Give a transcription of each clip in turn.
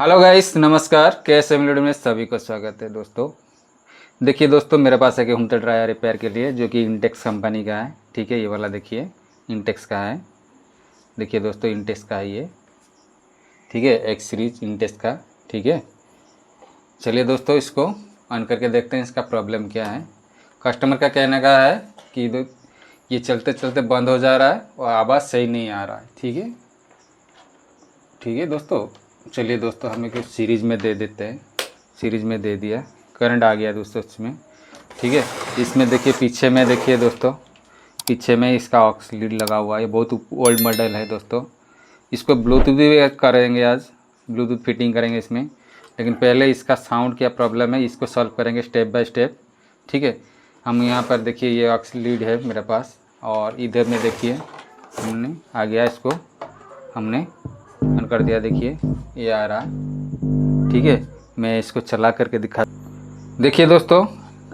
Hello guys, नमस्कार। कैसे video में सभी को स्वागत है दोस्तों। देखिए दोस्तों, मेरे पास एक होम थिएटर आया रिपेयर के लिए, जो कि इंटेक्स कंपनी का है। ठीक है, ये वाला देखिए इंटेक्स का है। देखिए दोस्तों, इंटेक्स का है ये। ठीक है, एक सीरीज इंटेक्स का। ठीक है, चलिए दोस्तों, इसको ऑन करके देखते हैं इसका प्रॉब्लम क्या है। कस्टमर का कहने का है कि ये चलते चलते बंद हो जा रहा है और आवाज़ सही नहीं आ रहा है। ठीक है दोस्तों, चलिए दोस्तों, हम एक सीरीज़ में दे देते हैं। सीरीज़ में दे दिया, करंट आ गया दोस्तों इसमें। ठीक है, इसमें देखिए पीछे में, देखिए दोस्तों, पीछे में इसका ऑक्स लीड लगा हुआ है। ये बहुत ओल्ड मॉडल है दोस्तों। इसको ब्लूटूथ भी करेंगे आज, ब्लूटूथ फिटिंग करेंगे इसमें। लेकिन पहले इसका साउंड क्या प्रॉब्लम है, इसको सॉल्व करेंगे स्टेप बाय स्टेप। ठीक है, हम यहाँ पर देखिए ये ऑक्स लीड है मेरे पास, और इधर में देखिए हमने आ गया, इसको हमने ऑन कर दिया। देखिए ये आ रहा है। ठीक है, मैं इसको चला करके दिखा। देखिए दोस्तों,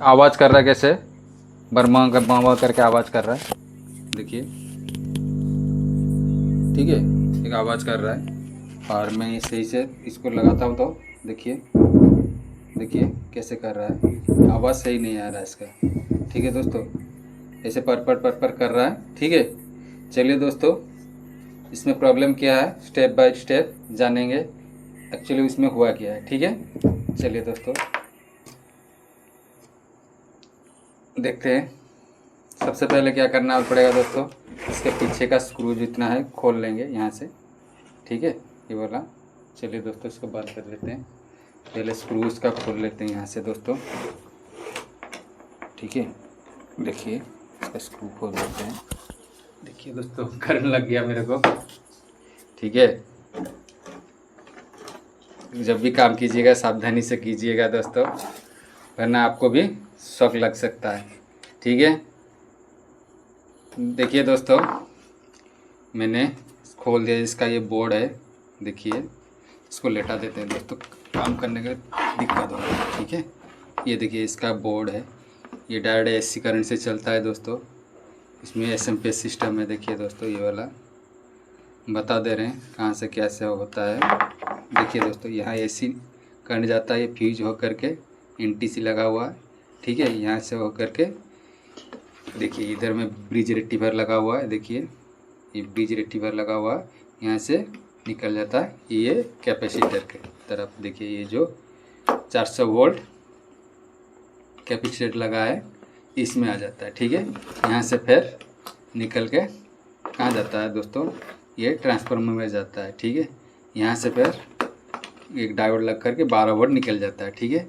आवाज़ कर रहा है कैसे, बर्मा करके आवाज़ कर रहा है। देखिए, ठीक है, एक आवाज़ कर रहा है। और मैं सही से इसको लगाता हूँ तो देखिए, देखिए कैसे कर रहा है, आवाज़ सही नहीं आ रहा है इसका। ठीक है दोस्तों, ऐसे पर कर रहा है। ठीक है, चलिए दोस्तों, इसमें प्रॉब्लम क्या है स्टेप बाय स्टेप जानेंगे, एक्चुअली इसमें हुआ क्या है। ठीक है, चलिए दोस्तों देखते हैं। सबसे पहले क्या करना पड़ेगा दोस्तों, इसके पीछे का स्क्रू जितना है खोल लेंगे यहाँ से। ठीक है, ये वाला। चलिए दोस्तों, इसको बंद कर लेते हैं। पहले स्क्रू इसका खोल लेते हैं यहाँ से दोस्तों। ठीक है, देखिए इसका स्क्रू खोल देते हैं। देखिए दोस्तों, करंट लग गया मेरे को। ठीक है, जब भी काम कीजिएगा सावधानी से कीजिएगा दोस्तों, वरना आपको भी शॉक लग सकता है। ठीक है, देखिए दोस्तों, मैंने खोल दिया। इसका ये बोर्ड है, देखिए इसको लेटा देते हैं दोस्तों, काम करने के दिक्कत होगा। ठीक है, ये देखिए इसका बोर्ड है। ये डायरेक्ट एसी करंट से चलता है दोस्तों। इसमें एसएमपीएस सिस्टम है। देखिए दोस्तों, ये वाला बता दे रहे हैं कहाँ से कैसे होता है। देखिए दोस्तों, यहाँ एसी करंट जाता है, ये फ्यूज हो करके एनटीसी लगा हुआ है। ठीक है, यहाँ से हो करके देखिए इधर में ब्रिज रेक्टिफायर लगा हुआ है। देखिए ये ब्रिज रेक्टिफायर लगा हुआ है, यहाँ से निकल जाता है ये कैपेसिटर के तरफ। देखिए ये जो 400 वोल्ट कैपेसिटर लगा है, इसमें आ जाता है। ठीक है, यहाँ से फिर निकल के कहाँ जाता है दोस्तों, ये ट्रांसफार्मर में जाता है। ठीक है, यहाँ से फिर एक डायोड लग करके 12 वोल्ट निकल जाता है। ठीक है,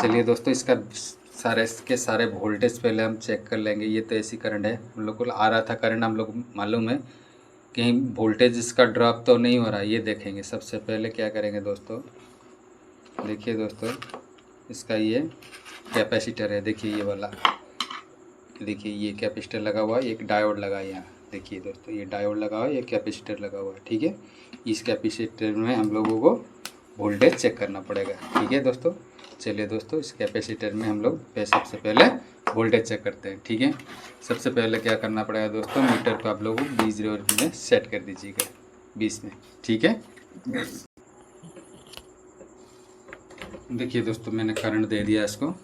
चलिए दोस्तों, इसका सारे वोल्टेज पहले हम चेक कर लेंगे। ये तो एसी करंट है, हम लोग को आ रहा था करंट, हम लोग मालूम है। कहीं वोल्टेज इसका ड्रॉप तो नहीं हो रहा है, ये देखेंगे। सबसे पहले क्या करेंगे दोस्तों, देखिए दोस्तों, इसका ये कैपेसिटर है। देखिए ये वाला, देखिए ये कैपेसिटर लगा हुआ है, एक डायोड लगा है यहाँ। देखिए दोस्तों, ये डायोड लगा हुआ है, ये कैपेसिटर लगा हुआ है। ठीक है, इस कैपेसिटर में हम लोगों को वोल्टेज चेक करना पड़ेगा। ठीक है दोस्तों, चलिए दोस्तों, इस कैपेसिटर में हम लोग सबसे पहले वोल्टेज चेक करते हैं। ठीक है, सबसे पहले क्या करना पड़ेगा दोस्तों, मीटर को आप लोगों को 20 वोल्ट में सेट कर दीजिएगा, 20 में। ठीक है, देखिए दोस्तों, मैंने करंट दे दिया इसको।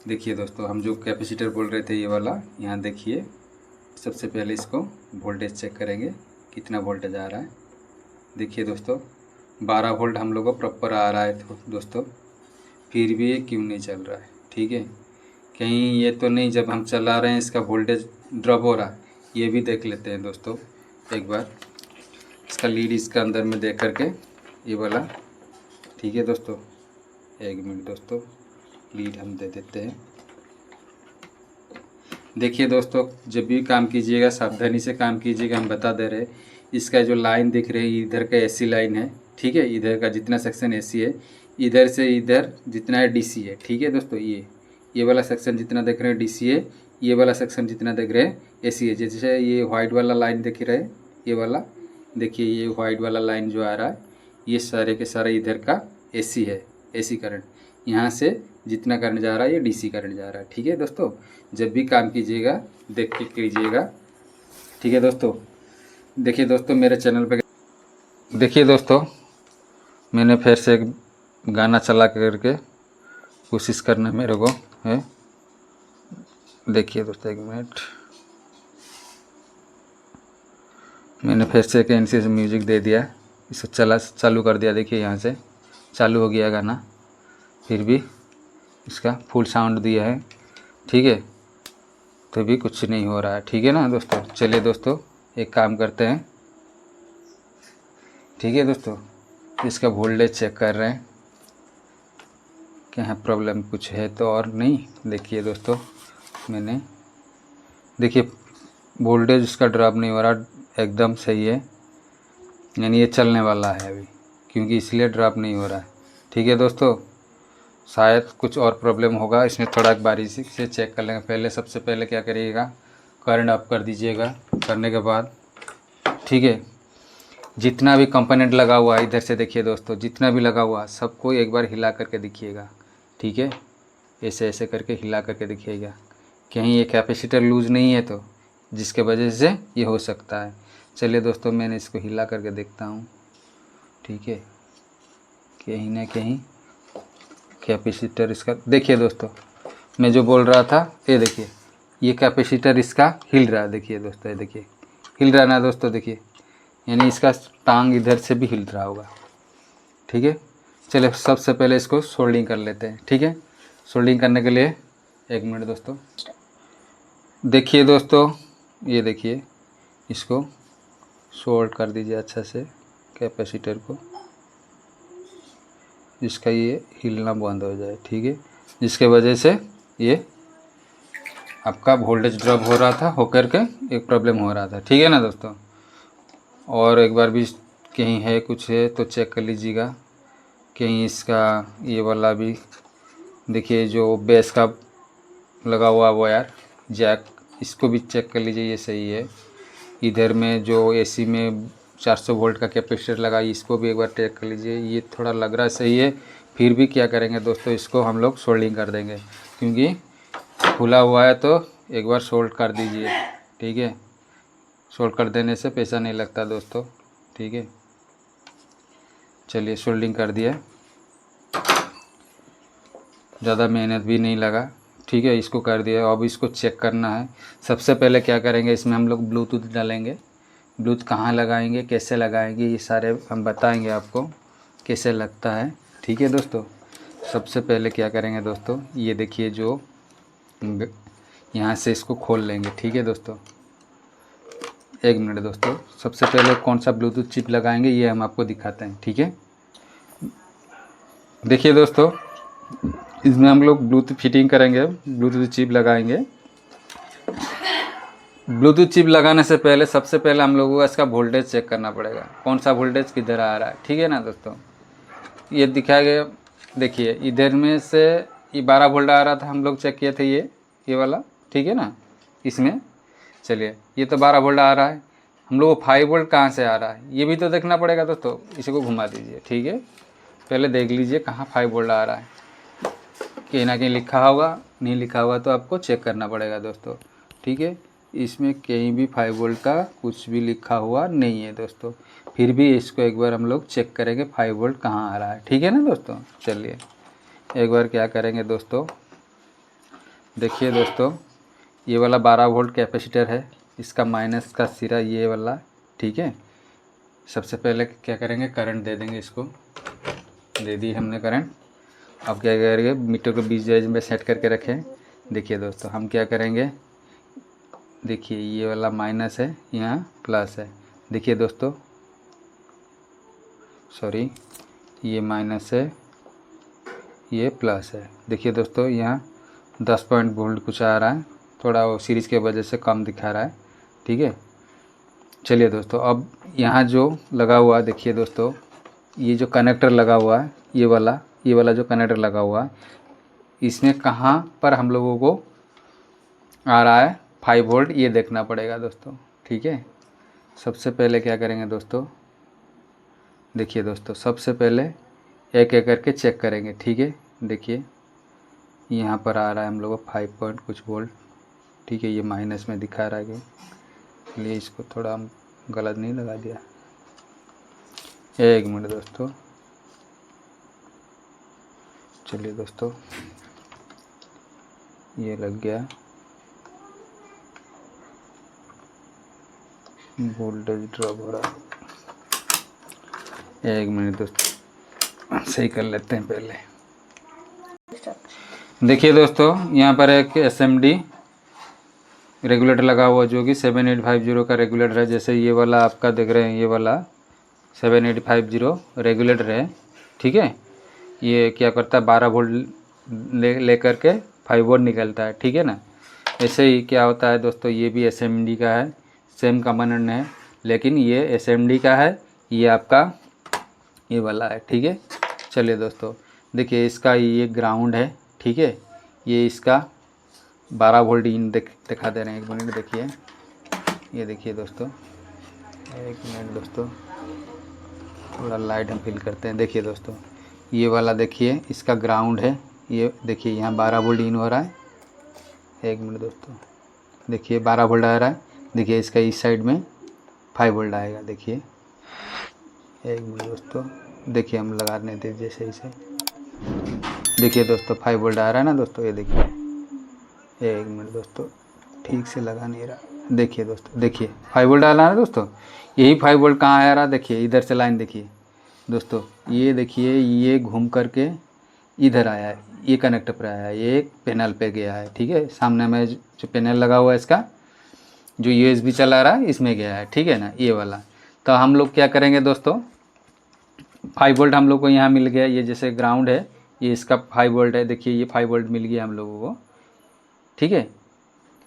देखिए दोस्तों, हम जो कैपेसिटर बोल रहे थे ये वाला, यहाँ देखिए सबसे पहले इसको वोल्टेज चेक करेंगे कितना वोल्टेज आ रहा है। देखिए दोस्तों, 12 वोल्ट हम लोग को प्रॉपर आ रहा है दोस्तों, फिर भी ये क्यों नहीं चल रहा है। ठीक है, कहीं ये तो नहीं जब हम चला रहे हैं इसका वोल्टेज ड्रॉप हो रहा है, ये भी देख लेते हैं दोस्तों एक बार। इसका लीड इसका अंदर में देख करके ये वाला। ठीक है दोस्तों, एक मिनट दोस्तों, लीड हम दे देते हैं। देखिए दोस्तों, जब भी काम कीजिएगा सावधानी से काम कीजिएगा, हम बता दे रहे हैं। इसका जो लाइन दिख रही है, इधर का एसी लाइन है। ठीक है, इधर का जितना सेक्शन एसी है, इधर से इधर जितना है डीसी है। ठीक है दोस्तों, ये वाला सेक्शन जितना देख रहे हैं डीसी है, ये वाला सेक्शन जितना देख रहे हैं एसी है। जैसे ये वाइट वाला लाइन देख रहे हैं, ये वाला देखिए, ये वाइट वाला लाइन जो आ रहा है, ये सारे के सारे इधर का एसी है, एसी करंट। यहाँ से जितना करंट जा रहा है ये डीसी करंट जा रहा है। ठीक है दोस्तों, जब भी काम कीजिएगा देख के कीजिएगा। ठीक है दोस्तों, देखिए दोस्तों, मेरे चैनल पे देखिए दोस्तों, मैंने फिर से एक गाना चला करके कोशिश करना मेरे को है। देखिए दोस्तों, 1 मिनट, मैंने फिर से एक एनसी से म्यूजिक दे दिया, इसे चालू कर दिया। देखिए यहाँ से चालू हो गया गाना, फिर भी इसका फुल साउंड दिया है, ठीक है, तो भी कुछ नहीं हो रहा है। ठीक है ना दोस्तों। चलिए दोस्तों एक काम करते हैं, ठीक है दोस्तों, इसका वोल्टेज चेक कर रहे हैं कि यहाँ प्रॉब्लम कुछ है तो और नहीं। देखिए दोस्तों, मैंने देखिए वोल्टेज इसका ड्रॉप नहीं हो रहा, एकदम सही है, यानी ये चलने वाला है अभी, क्योंकि इसलिए ड्रॉप नहीं हो रहा है। ठीक है दोस्तों, शायद कुछ और प्रॉब्लम होगा, इसमें थोड़ा बारीकी से चेक कर लेंगे। पहले सबसे पहले क्या करिएगा, करंट ऑफ कर दीजिएगा। करने के बाद ठीक है, जितना भी कंपोनेंट लगा हुआ है इधर से देखिए दोस्तों, जितना भी लगा हुआ सबको एक बार हिला करके दिखिएगा। ठीक है, ऐसे ऐसे करके हिला करके दिखिएगा, कहीं ये कैपेसिटर लूज़ नहीं है तो, जिसके वजह से ये हो सकता है। चलिए दोस्तों, मैंने इसको हिला करके देखता हूँ। ठीक है, कहीं ना कहीं कैपेसिटर इसका, देखिए दोस्तों मैं जो बोल रहा था, ये देखिए ये कैपेसिटर इसका हिल रहा है। देखिए दोस्तों, ये देखिए हिल रहा है ना दोस्तों, देखिए यानी इसका टांग इधर से भी हिल रहा होगा। ठीक है, चलिए सबसे पहले इसको सोल्डिंग कर लेते हैं। ठीक है, सोल्डिंग करने के लिए 1 मिनट दोस्तों। देखिए दोस्तों, ये देखिए इसको सोल्ड कर दीजिए अच्छा से कैपेसिटर को, जिसका ये हिलना बंद हो जाए। ठीक है, जिसके वजह से ये आपका वोल्टेज ड्रॉप हो रहा था, होकर के एक प्रॉब्लम हो रहा था। ठीक है ना दोस्तों, और एक बार भी कहीं है कुछ है तो चेक कर लीजिएगा। कहीं इसका ये वाला भी देखिए, जो बेस का लगा हुआ वायर जैक, इसको भी चेक कर लीजिए, ये सही है। इधर में जो एसी में 400 वोल्ट का कैपेसिटर लगा, इसको भी एक बार चेक कर लीजिए, ये थोड़ा लग रहा सही है। फिर भी क्या करेंगे दोस्तों, इसको हम लोग सोल्डिंग कर देंगे, क्योंकि खुला हुआ है तो एक बार सोल्ड कर दीजिए। ठीक है, सोल्ड कर देने से पैसा नहीं लगता दोस्तों। ठीक है, चलिए सोल्डिंग कर दिया, ज़्यादा मेहनत भी नहीं लगा। ठीक है, इसको कर दिया। अब इसको चेक करना है। सबसे पहले क्या करेंगे, इसमें हम लोग ब्लूटूथ डालेंगे। ब्लूटूथ कहाँ लगाएंगे, कैसे लगाएंगे, ये सारे हम बताएंगे आपको कैसे लगता है। ठीक है दोस्तों, सबसे पहले क्या करेंगे दोस्तों, ये देखिए जो यहाँ से इसको खोल लेंगे। ठीक है दोस्तों, 1 मिनट दोस्तों, सबसे पहले कौन सा ब्लूटूथ चिप लगाएंगे ये हम आपको दिखाते हैं। ठीक है, देखिए दोस्तों, इसमें हम लोग ब्लूटूथ फिटिंग करेंगे, ब्लूटूथ चिप लगाएंगे। ब्लूटूथ चिप लगाने से पहले सबसे पहले हम लोगों को इसका वोल्टेज चेक करना पड़ेगा, कौन सा वोल्टेज किधर आ रहा है। ठीक है ना दोस्तों, ये दिखाया गया, देखिए इधर में से ये 12 वोल्ट आ रहा था, हम लोग चेक किए थे ये वाला। ठीक है ना, इसमें चलिए ये तो 12 वोल्ट आ रहा है, हम लोग को 5 वोल्ट कहाँ से आ रहा है ये भी तो देखना पड़ेगा दोस्तों। इसी को घुमा दीजिए। ठीक है, पहले देख लीजिए कहाँ 5 वोल्ट आ रहा है, कहीं ना कहीं लिखा होगा, नहीं लिखा हुआ तो आपको चेक करना पड़ेगा दोस्तों। ठीक है, इसमें कहीं भी 5 वोल्ट का कुछ भी लिखा हुआ नहीं है दोस्तों। फिर भी इसको एक बार हम लोग चेक करेंगे 5 वोल्ट कहाँ आ रहा है। ठीक है ना दोस्तों, चलिए एक बार क्या करेंगे दोस्तों, देखिए दोस्तों ये वाला 12 वोल्ट कैपेसिटर है, इसका माइनस का सिरा ये वाला। ठीक है, सबसे पहले क्या करेंगे, करंट दे देंगे, इसको दे दी हमने करंट। अब क्या करेंगे, मीटर को 20 वोल्ट में सेट करके रखें। देखिए दोस्तों, हम क्या करेंगे, देखिए ये वाला माइनस है, यहाँ प्लस है। देखिए दोस्तों, सॉरी ये माइनस है, ये प्लस है। देखिए दोस्तों, यहाँ 10 पॉइंट वोल्ट कुछ आ रहा है, थोड़ा वो सीरीज़ के वजह से कम दिखा रहा है। ठीक है, चलिए दोस्तों, अब यहाँ जो लगा हुआ है, देखिए दोस्तों ये जो कनेक्टर लगा हुआ है, ये वाला जो कनेक्टर लगा हुआ है, इसमें कहाँ पर हम लोगों को आ रहा है 5 वोल्ट, ये देखना पड़ेगा दोस्तों। ठीक है, सबसे पहले क्या करेंगे दोस्तों, देखिए दोस्तों सबसे पहले एक एक करके चेक करेंगे। ठीक है, देखिए यहाँ पर आ रहा है हम लोगों को 5 पॉइंट कुछ वोल्ट। ठीक है, ये माइनस में दिखा रहा है, इसलिए इसको थोड़ा हम गलत नहीं लगा दिया। 1 मिनट दोस्तों, चलिए दोस्तों, ये लग गया। वोल्टेज ड्रॉप हो रहा है। 1 मिनट दोस्तों, सही कर लेते हैं पहले। देखिए दोस्तों, यहाँ पर एक SMD रेगुलेटर लगा हुआ जो कि 7850 का रेगुलेटर है। जैसे ये वाला आपका देख रहे हैं, ये वाला 7850 रेगुलेटर है, ठीक है। ये क्या करता है, 12 वोल्ट ले करके 5 वोल्ट निकलता है, ठीक है ना। ऐसे ही क्या होता है दोस्तों, ये भी SMD का है, सेम कंपोनेंट है, लेकिन ये SMD का है, ये आपका ये वाला है, ठीक है। चलिए दोस्तों, देखिए इसका ये ग्राउंड है, ठीक है। ये इसका 12 वोल्ट इन दिखा दे रहे हैं। 1 मिनट देखिए, ये देखिए दोस्तों, 1 मिनट दोस्तों, थोड़ा लाइट हम फिल करते हैं। देखिए दोस्तों, ये वाला देखिए इसका ग्राउंड है, ये देखिए यहाँ 12 वोल्ट इन हो रहा है। 1 मिनट दोस्तों, देखिए 12 वोल्ट आ रहा है। देखिए इसका इस साइड में 5 वोल्ट आएगा। देखिए 1 मिनट दोस्तों, देखिए हम लगाने दीजिए सही से। देखिए दोस्तों 5 वोल्ट आ रहा है ना दोस्तों, ये देखिए। 1 मिनट दोस्तों, ठीक से लगा नहीं रहा। देखिए दोस्तों, देखिए 5 वोल्ट आ रहा है दोस्तों। यही 5 वोल्ट कहाँ आ रहा है, देखिए इधर से लाइन देखिए दोस्तों, ये देखिए ये घूम करके इधर आया है, ये कनेक्टर पर आया है, ये पैनल पे गया है, ठीक है। सामने में जो पैनल लगा हुआ है इसका जो USB चला रहा है इसमें गया है, ठीक है ना, ये वाला। तो हम लोग क्या करेंगे दोस्तों, 5 वोल्ट हम लोग को यहाँ मिल गया। ये जैसे ग्राउंड है, ये इसका 5 वोल्ट है। देखिए ये 5 वोल्ट मिल गया हम लोगों को, ठीक है।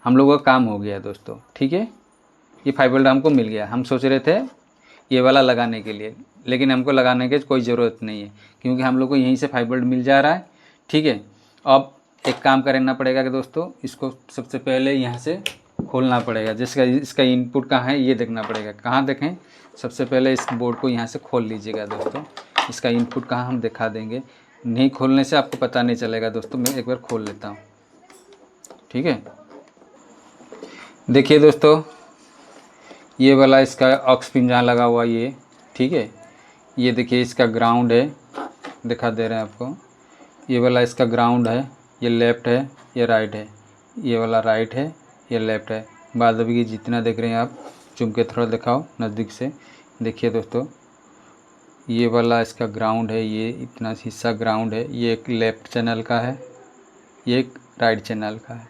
हम लोगों का काम हो गया दोस्तों, ठीक है। ये 5 वोल्ट हमको मिल गया। हम सोच रहे थे ये वाला लगाने के लिए, लेकिन हमको लगाने की कोई ज़रूरत नहीं है, क्योंकि हम लोग को यहीं से 5 वोल्ट मिल जा रहा है, ठीक है। अब एक काम करना पड़ेगा कि दोस्तों, इसको सबसे पहले यहाँ से खोलना पड़ेगा। जिसका इसका इनपुट कहाँ है ये देखना पड़ेगा। कहाँ देखें, सबसे पहले इस बोर्ड को यहाँ से खोल लीजिएगा दोस्तों। इसका इनपुट कहाँ हम दिखा देंगे, नहीं खोलने से आपको पता नहीं चलेगा दोस्तों। मैं एक बार खोल लेता हूँ, ठीक है। देखिए दोस्तों, ये वाला इसका ऑक्स पिन जहाँ लगा हुआ ये, ठीक है। ये देखिए इसका ग्राउंड है, दिखा दे रहे हैं आपको। ये वाला इसका ग्राउंड है, ये लेफ़्ट है, ये राइट है। ये वाला राइट है, ये लेफ़्ट है। बाद अभी जितना देख रहे हैं आप, चुम के थोड़ा दिखाओ नज़दीक से। देखिए दोस्तों, ये वाला इसका ग्राउंड है, ये इतना हिस्सा ग्राउंड है। ये एक लेफ़्ट चैनल का है, ये एक राइट चैनल का है।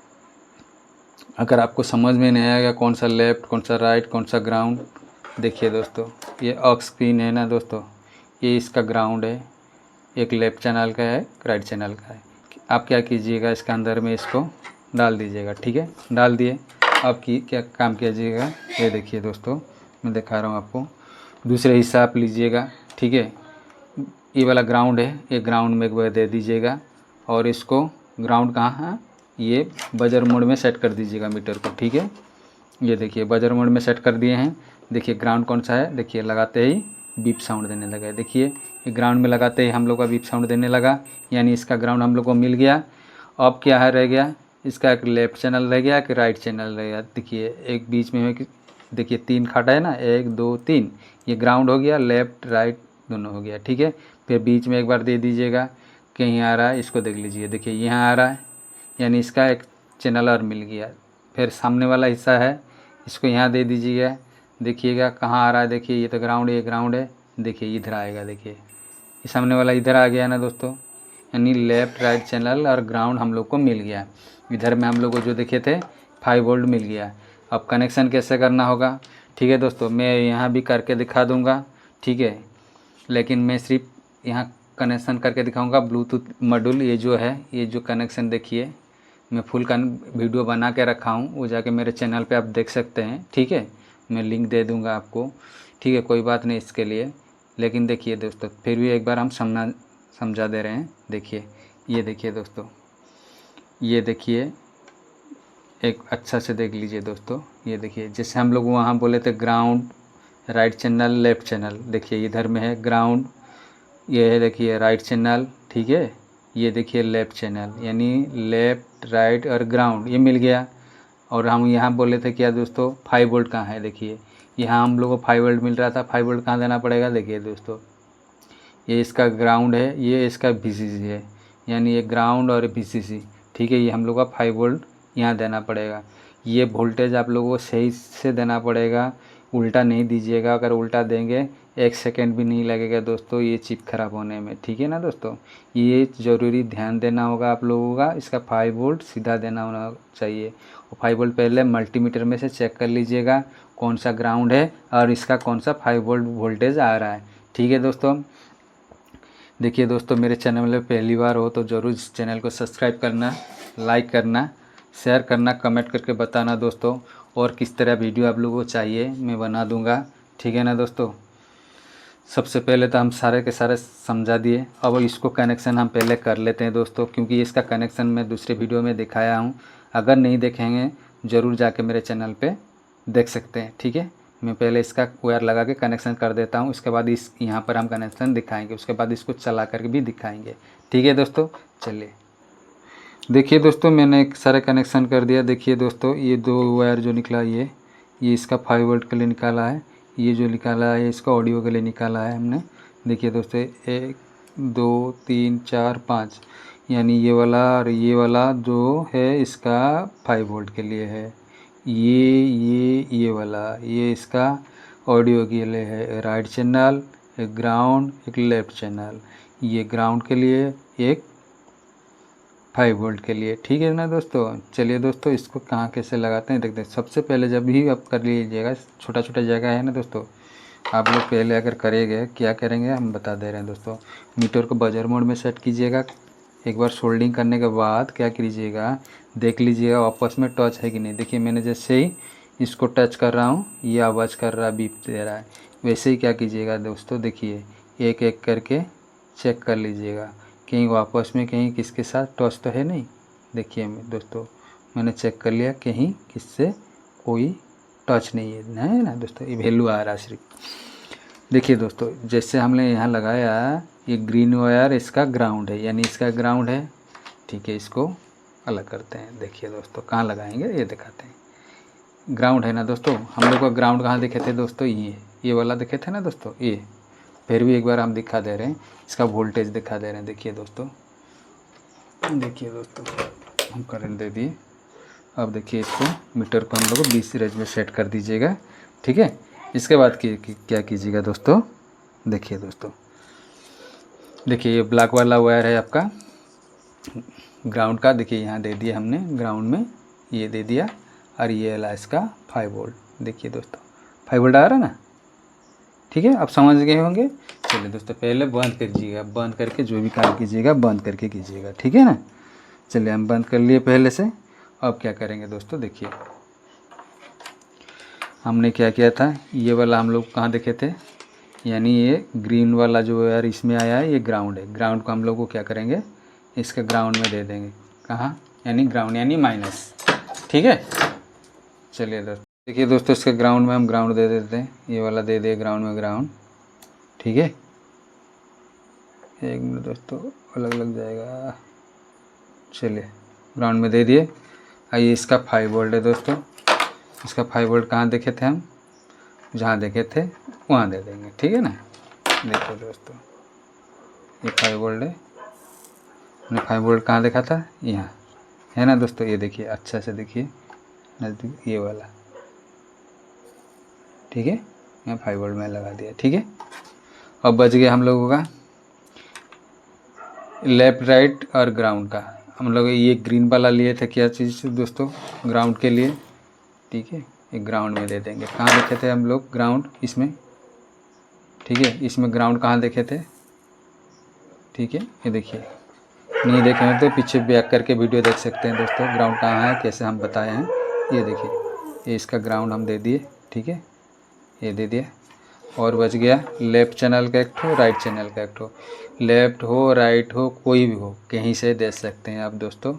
अगर आपको समझ में नहीं आएगा कौन सा लेफ़्ट, कौन सा राइट, कौन सा ग्राउंड, देखिए दोस्तों, ये ऑक्स पिन है ना दोस्तों, ये इसका ग्राउंड है। एक लेफ़्ट चैनल का है, राइट चैनल का है। आप क्या कीजिएगा, इसके अंदर में इसको डाल दीजिएगा, ठीक है। डाल दिए, अब क्या काम कीजिएगा, ये देखिए दोस्तों, मैं दिखा रहा हूँ आपको। दूसरे हिस्सा आप लीजिएगा, ठीक है। ये वाला ग्राउंड है, ये ग्राउंड में एक बार दे दीजिएगा, और इसको ग्राउंड कहाँ है, ये बजर मोड में सेट कर दीजिएगा मीटर को, ठीक है। ये देखिए बजर मोड में सेट कर दिए हैं। देखिए ग्राउंड कौन सा है, देखिए लगाते ही बीप साउंड देने लगा है। देखिए ये ग्राउंड में लगाते ही हम लोग का बीप साउंड देने लगा, यानी इसका ग्राउंड हम लोग को मिल गया। अब क्या है रह गया, इसका एक लेफ़्ट चैनल रह गया कि राइट चैनल रह गया। देखिए एक बीच में देखिए 3 खाटा है ना, 1 2 3, ये ग्राउंड हो गया, लेफ़्ट राइट दोनों हो गया, ठीक है। फिर बीच में एक बार दे दीजिएगा, कहीं आ रहा है इसको देख लीजिए, देखिए यहाँ आ रहा है, यानी इसका एक चैनल और मिल गया। फिर सामने वाला हिस्सा है, इसको यहाँ दे दीजिएगा, देखिएगा कहाँ आ रहा है। देखिए ये तो ग्राउंड है, ये ग्राउंड है, देखिए इधर आएगा। देखिए ये सामने वाला इधर आ गया ना दोस्तों, यानी लेफ़्ट राइट चैनल और ग्राउंड हम लोग को मिल गया। इधर में हम लोग को जो देखे थे 5 वोल्ट मिल गया। अब कनेक्शन कैसे करना होगा, ठीक है दोस्तों, मैं यहाँ भी करके दिखा दूँगा, ठीक है। लेकिन मैं सिर्फ यहाँ कनेक्शन करके दिखाऊंगा ब्लूटूथ मॉड्यूल। ये जो है, ये जो कनेक्शन देखिए, मैं फुल का वीडियो बना के रखा हूँ, वो जाके मेरे चैनल पे आप देख सकते हैं, ठीक है। मैं लिंक दे दूँगा आपको, ठीक है, कोई बात नहीं इसके लिए। लेकिन देखिए दोस्तों, फिर भी एक बार हम समझा दे रहे हैं। देखिए ये देखिए दोस्तों, ये देखिए एक अच्छा से देख लीजिए दोस्तों। ये देखिए जैसे हम लोग वहाँ बोले थे ground, right channel, left channel, देखिए इधर में है ग्राउंड, ये है देखिए राइट चैनल, ठीक है। ये देखिए लेफ़्ट चैनल, यानी लेफ़्ट राइट और ग्राउंड ये मिल गया। और हम यहाँ बोले थे क्या दोस्तों, 5 वोल्ट कहाँ है, देखिए यहाँ हम लोग को 5 वोल्ट मिल रहा था। 5 वोल्ट कहाँ देना पड़ेगा, देखिए दोस्तों, ये इसका ग्राउंड है, ये इसका VCC है, यानी ये ग्राउंड और VCC, ठीक है। ये हम लोग का 5 वोल्ट यहाँ देना पड़ेगा। ये वोल्टेज आप लोगों को सही से देना पड़ेगा, उल्टा नहीं दीजिएगा। अगर उल्टा देंगे 1 सेकेंड भी नहीं लगेगा दोस्तों ये चिप ख़राब होने में, ठीक है ना दोस्तों। ये ज़रूरी ध्यान देना होगा आप लोगों का। इसका 5 वोल्ट सीधा देना होना चाहिए। और 5 वोल्ट पहले मल्टीमीटर में से चेक कर लीजिएगा कौन सा ग्राउंड है और इसका कौन सा 5 वोल्ट वोल्टेज आ रहा है, ठीक है दोस्तों। देखिए दोस्तों, मेरे चैनल में पहली बार हो तो ज़रूर इस चैनल को सब्सक्राइब करना, लाइक करना, शेयर करना, कमेंट करके बताना दोस्तों। और किस तरह वीडियो आप लोगों को चाहिए मैं बना दूंगा, ठीक है ना दोस्तों। सबसे पहले तो हम सारे के सारे समझा दिए। अब इसको कनेक्शन हम पहले कर लेते हैं दोस्तों, क्योंकि इसका कनेक्शन मैं दूसरे वीडियो में दिखाया हूँ। अगर नहीं देखेंगे ज़रूर जाके मेरे चैनल पे देख सकते हैं, ठीक है। मैं पहले इसका वायर लगा के कनेक्शन कर देता हूँ, उसके बाद इस यहाँ पर हम कनेक्शन दिखाएंगे, उसके बाद इसको चला करके भी दिखाएंगे, ठीक है दोस्तों। चलिए देखिए दोस्तों, मैंने एक सारा कनेक्शन कर दिया। देखिए दोस्तों, ये 2 वायर जो निकला ये इसका 5 वोल्ट के लिए निकाला है। ये जो निकाला है इसका ऑडियो के लिए निकाला है हमने। देखिए दोस्तों, 1 2 3 4 5, यानी ये वाला और ये वाला जो है इसका 5 वोल्ट के लिए है। ये वाला ये इसका ऑडियो के लिए है, राइट चैनल, एक ग्राउंड, एक लेफ्ट चैनल। ये ग्राउंड के लिए, एक 5 वोल्ट के लिए, ठीक है ना दोस्तों। चलिए दोस्तों, इसको कहाँ कैसे लगाते हैं देखते हैं। सबसे पहले जब भी आप कर लीजिएगा, छोटा छोटा जगह है ना दोस्तों, आप लोग पहले अगर करेंगे क्या करेंगे हम बता दे रहे हैं दोस्तों। मीटर को बजर मोड में सेट कीजिएगा। एक बार सोल्डिंग करने के बाद क्या कीजिएगा, देख लीजिएगा आपस में टच है कि नहीं। देखिए मैंने जैसे ही इसको टच कर रहा हूँ ये आवाज़ कर रहा है, बीप दे रहा है। वैसे ही क्या कीजिएगा दोस्तों, देखिए एक एक करके चेक कर लीजिएगा कहीं वापस में कहीं किसके साथ टच तो है नहीं। देखिए दोस्तों, मैंने चेक कर लिया कहीं किससे कोई टच नहीं है ना दोस्तों। ये वैल्यू आ रहा है सिर्फ। देखिए दोस्तों, जैसे हमने यहाँ लगाया ये ग्रीन वायर इसका ग्राउंड है, यानी इसका ग्राउंड है, ठीक है। इसको अलग करते हैं। देखिए दोस्तों, कहाँ लगाएंगे ये दिखाते हैं। ग्राउंड है ना दोस्तों, हम लोग का ग्राउंड कहाँ देखे थे दोस्तों, ये वाला देखे थे ना दोस्तों। ये फिर भी एक बार हम दिखा दे रहे हैं, इसका वोल्टेज दिखा दे रहे हैं। देखिए दोस्तों, हम करंट दे दिए। अब देखिए इसको मीटर को हम लोग 20 रेंज में सेट कर दीजिएगा, ठीक है। इसके बाद क्या कीजिएगा दोस्तों, देखिए दोस्तों, देखिए ये ब्लैक वाला वायर है आपका ग्राउंड का। देखिए यहाँ दे दिया हमने ग्राउंड में, ये दे दिया। और ये वाला इसका 5 वोल्ट। देखिए दोस्तों 5 वोल्ट आ रहा है ना, ठीक है। आप समझ गए होंगे। चलिए दोस्तों, पहले बंद कीजिएगा, बंद करके जो भी काम कीजिएगा बंद करके कीजिएगा, ठीक है ना। चलिए हम बंद कर लिए पहले से। अब क्या करेंगे दोस्तों, देखिए हमने क्या किया था, ये वाला हम लोग कहाँ देखे थे, यानी ये ग्रीन वाला जो यार इसमें आया है ये ग्राउंड है। ग्राउंड को हम लोग को क्या करेंगे, इसके ग्राउंड में दे देंगे। कहाँ, यानी ग्राउंड यानी माइनस, ठीक है। चलिए दोस्तों, देखिए दोस्तों, इसके ग्राउंड में हम ग्राउंड दे देते हैं। ये वाला दे दिए ग्राउंड में ग्राउंड, ठीक है। 1 मिनट दोस्तों, अलग लग जाएगा। चलिए ग्राउंड में दे दिए। आइए इसका 5 वोल्ट है दोस्तों। इसका 5 वोल्ट कहाँ देखे थे हम, जहाँ देखे थे वहाँ दे देंगे, ठीक है ना। देखो दोस्तों, ये 5 वोल्ट है। मैंने 5 वोल्ट कहाँ देखा था, यहाँ है ना दोस्तों। ये देखिए अच्छा से देखिए नज़दीक, ये वाला, ठीक है। मैं 5 वोल्ट में लगा दिया, ठीक है। अब बच गया हम लोगों का लेफ्ट राइट और ग्राउंड का। हम लोग ये ग्रीन वाला लिए थे क्या चीज़ दोस्तों, ग्राउंड के लिए, ठीक है। एक ग्राउंड में दे देंगे। कहाँ देखे थे हम लोग ग्राउंड, इसमें, ठीक है। इसमें ग्राउंड कहाँ देखे थे, ठीक है। ये देखिए, नहीं देखे हैं तो पीछे बैक करके वीडियो देख सकते हैं दोस्तों, ग्राउंड कहाँ है कैसे हम बताए हैं। ये देखिए, ये इसका ग्राउंड हम दे दिए, ठीक है। ये दे दिया। और बच गया लेफ़्ट चैनल का एक ठो, राइट चैनल का एक ठो। लेफ़्ट हो राइट हो कोई भी हो, कहीं से दे सकते हैं आप दोस्तों,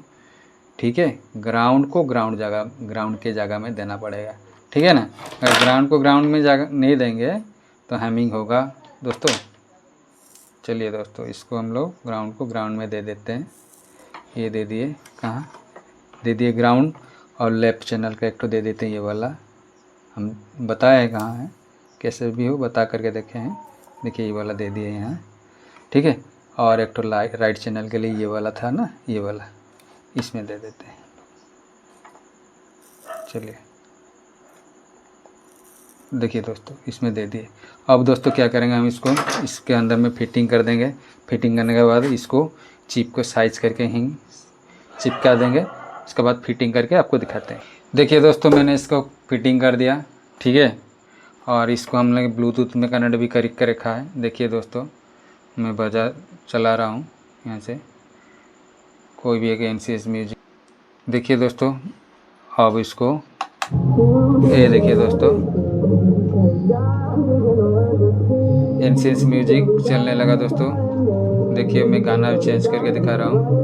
ठीक है। ग्राउंड को ग्राउंड जगह, ग्राउंड के जगह में देना पड़ेगा, ठीक है ना। अगर ग्राउंड को ग्राउंड में जगह नहीं देंगे तो हैमिंग होगा दोस्तों। चलिए दोस्तों, इसको हम लोग ग्राउंड को ग्राउंड में दे देते हैं। ये दे दिए, कहाँ दे दिए, ग्राउंड। और लेफ़्ट चैनल का एक तो दे देते हैं, ये वाला हम बताए कहाँ है, कैसे भी हो बता करके देखे हैं। देखिए ये वाला दे दिए यहाँ, ठीक है। और एक तो राइट चैनल के लिए ये वाला था ना, ये वाला इसमें दे देते हैं। चलिए देखिए दोस्तों इसमें दे दिए। अब दोस्तों क्या करेंगे, हम इसको इसके अंदर में फिटिंग कर देंगे। फिटिंग करने के बाद इसको चिप को साइज करके ही चिपका देंगे। उसके बाद फिटिंग करके आपको दिखाते हैं। देखिए दोस्तों मैंने इसको फिटिंग कर दिया, ठीक है। और इसको हम लोग ब्लूटूथ में कनेक्ट भी कर रखा है। देखिए दोस्तों मैं बजा चला रहा हूँ यहाँ से, कोई भी एक NCS म्यूजिक। देखिए दोस्तों अब इसको ये देखिए दोस्तों NCS म्यूजिक चलने लगा दोस्तों। देखिए मैं गाना चेंज करके दिखा रहा हूँ।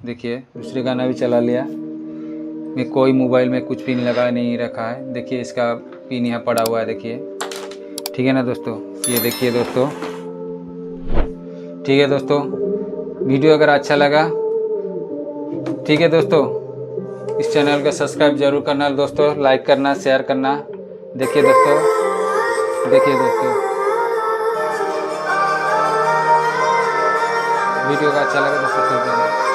देखिए दूसरे गाना भी चला लिया। मैं कोई मोबाइल में कुछ पिन लगा नहीं रखा है। देखिए इसका पिन यहाँ पड़ा हुआ है, देखिए, ठीक है ना दोस्तों। ये देखिए दोस्तों, ठीक है दोस्तों। वीडियो अगर अच्छा लगा, ठीक है दोस्तों, इस चैनल को सब्सक्राइब जरूर करना दोस्तों, लाइक करना, शेयर करना। देखिए दोस्तों, देखिए दोस्तों वीडियो का अच्छा लगा दोस्तों।